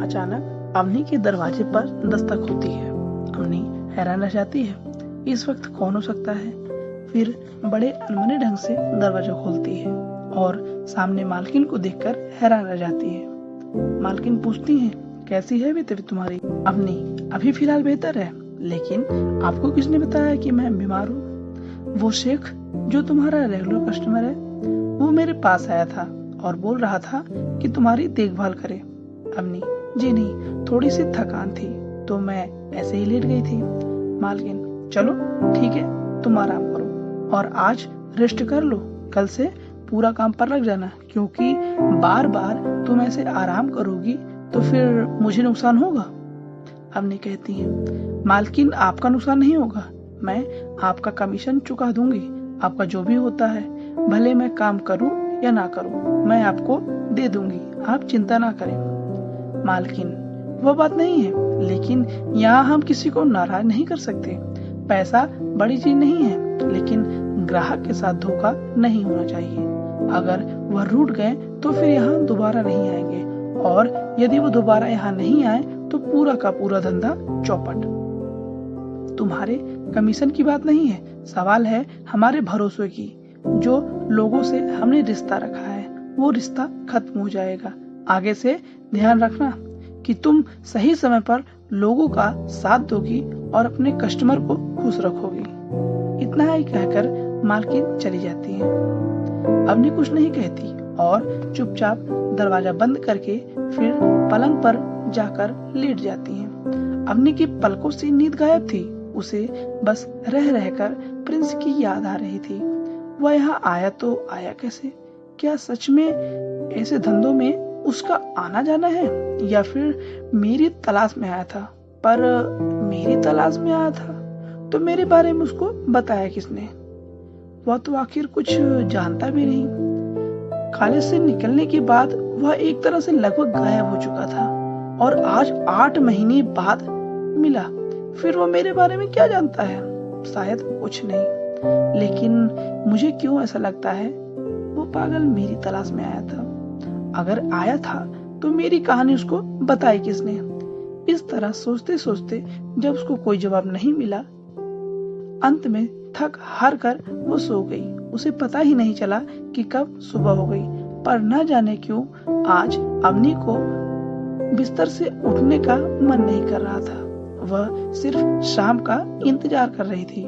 अचानक अवनी के दरवाजे पर दस्तक होती है। अवनी हैरान रह जाती है, इस वक्त कौन हो सकता है। फिर बड़े अनमने ढंग से दरवाजा खोलती है और सामने मालकिन को देखकर हैरान रह जाती है। मालकिन पूछती हैं, कैसी है तबीयत तुम्हारी? अवनी, अभी फिलहाल बेहतर है, लेकिन आपको किसने बताया कि मैं बीमार हूँ? वो शेख जो तुम्हारा रेगुलर कस्टमर है, वो मेरे पास आया था और बोल रहा था कि तुम्हारी देखभाल करे। अवनी, जी नहीं, थोड़ी सी थकान थी तो मैं ऐसे ही लेट गई थी। मालकिन, चलो ठीक है, तुम आराम करो और आज रेस्ट कर लो, कल से पूरा काम पर लग जाना, क्योंकि बार बार तुम ऐसे आराम करोगी तो फिर मुझे नुकसान होगा। अवनी कहती है, मालकिन आपका नुकसान नहीं होगा, मैं आपका कमीशन चुका दूंगी, आपका जो भी होता है, भले मैं काम करूं या ना करूं, मैं आपको दे दूंगी, आप चिंता ना करें। मालकिन, वो बात नहीं है, लेकिन यहाँ हम किसी को नाराज नहीं कर सकते। पैसा बड़ी चीज नहीं है, लेकिन ग्राहक के साथ धोखा नहीं होना चाहिए। अगर वह रूठ गए तो फिर यहाँ दोबारा नहीं आएंगे, और यदि वो दोबारा यहाँ नहीं आए तो पूरा का पूरा धंधा चौपट। तुम्हारे कमीशन की बात नहीं है, सवाल है हमारे भरोसे की। जो लोगों से हमने रिश्ता रखा है वो रिश्ता खत्म हो जाएगा। आगे से ध्यान रखना कि तुम सही समय पर लोगों का साथ दोगी और अपने कस्टमर को खुश रखोगी। इतना ही कहकर मालकिन चली जाती है। अवनी कुछ नहीं कहती और चुपचाप दरवाजा बंद करके फिर पलंग पर जाकर लेट जाती है। अवनी की पलकों से नींद गायब थी, उसे बस रह रहकर प्रिंस की याद आ रही थी। वह यहाँ आया तो आया कैसे? क्या सच में ऐसे धंधों में उसका आना जाना है, या फिर मेरी तलाश में आया था? पर मेरी तलाश में आया था तो मेरे बारे में उसको बताया किसने? वह तो आखिर कुछ जानता भी नहीं। कॉलेज से निकलने के बाद वह एक तरह से लगभग गायब हो चुका था, और आज 8 महीने बाद मिला। फिर वो मेरे बारे में क्या जानता है? शायद कुछ नहीं, लेकिन मुझे क्यों ऐसा लगता है वो पागल मेरी तलाश में आया था। अगर आया था तो मेरी कहानी उसको बताई किसने? इस तरह सोचते सोचते जब उसको कोई जवाब नहीं मिला, अंत में थक हार कर वो सो गई। उसे पता ही नहीं चला कि कब सुबह हो गई। पर न जाने क्यों आज अवनी को बिस्तर से उठने का मन नहीं कर रहा था। वह सिर्फ शाम का इंतजार कर रही थी।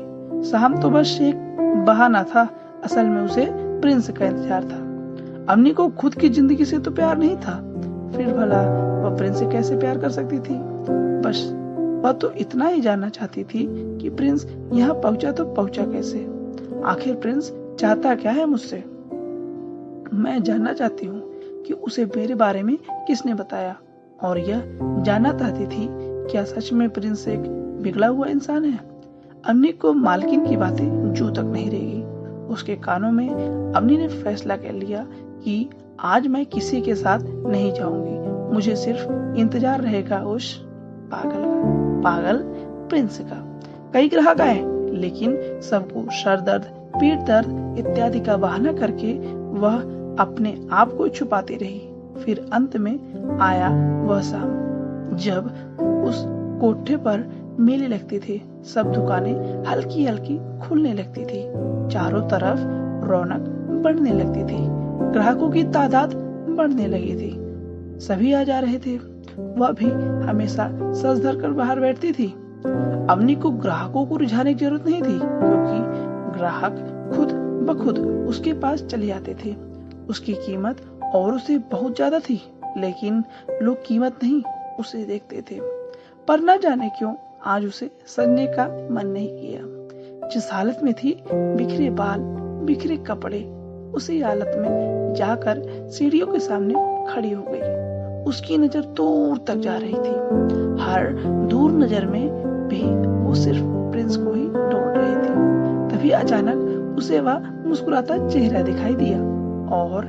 शाम तो बस एक बहाना था, असल में उसे प्रिंस का इंतजार था। अवनी को खुद की जिंदगी से तो प्यार नहीं था, फिर भला वह प्रिंस से कैसे प्यार कर सकती थी? बस वह तो इतना ही जानना चाहती थी कि प्रिंस यहाँ पहुंचा तो पहुंचा कैसे? आखिर प्रिंस चाहता क्या है मुझसे? मैं जानना चाहती हूँ कि उसे मेरे बारे में किसने बताया, और यह जानना चाहती थी क्या सच में प्रिंस एक बिगड़ा हुआ इंसान है? अवनी को मालकिन की बातें जू तक नहीं रहेगी। उसके कानों में अवनी ने फैसला कर लिया कि आज मैं किसी के साथ नहीं जाऊंगी, मुझे सिर्फ इंतजार रहेगा उस पागल प्रिंस का। कई ग्राहक आए, लेकिन सबको सर दर्द, पीठ दर्द इत्यादि का बहाना करके वह अपने आप को छुपाती रही। फिर अंत में आया वह शाम, जब उस कोठे पर मेले लगते थे, सब दुकानें हल्की हल्की खुलने लगती थी, चारों तरफ रौनक बढ़ने लगती थी, ग्राहकों की तादाद बढ़ने लगी थी, सभी आ जा रहे थे। वह भी हमेशा सज धर कर बाहर बैठती थी। अवनी को ग्राहकों को रिझाने की जरूरत नहीं थी, क्योंकि ग्राहक खुद ब खुद उसके पास चले आते थे। उसकी कीमत औरों से बहुत ज्यादा थी, लेकिन लोग कीमत नहीं उसे देखते थे। पर न जाने क्यों आज उसे सजने का मन नहीं किया। जिस हालत में थी, बिखरे बाल, बिखरे कपड़े, उसी हालत में जाकर सीढ़ियों के सामने खड़ी हो गई। उसकी नजर दूर तक जा रही थी। हर दूर नजर में भी वो सिर्फ प्रिंस को ही ढूंढ रही थी। तभी अचानक उसे वह मुस्कुराता चेहरा दिखाई दिया, और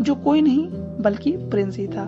जो कोई नहीं बल्कि प्रिंस ही था।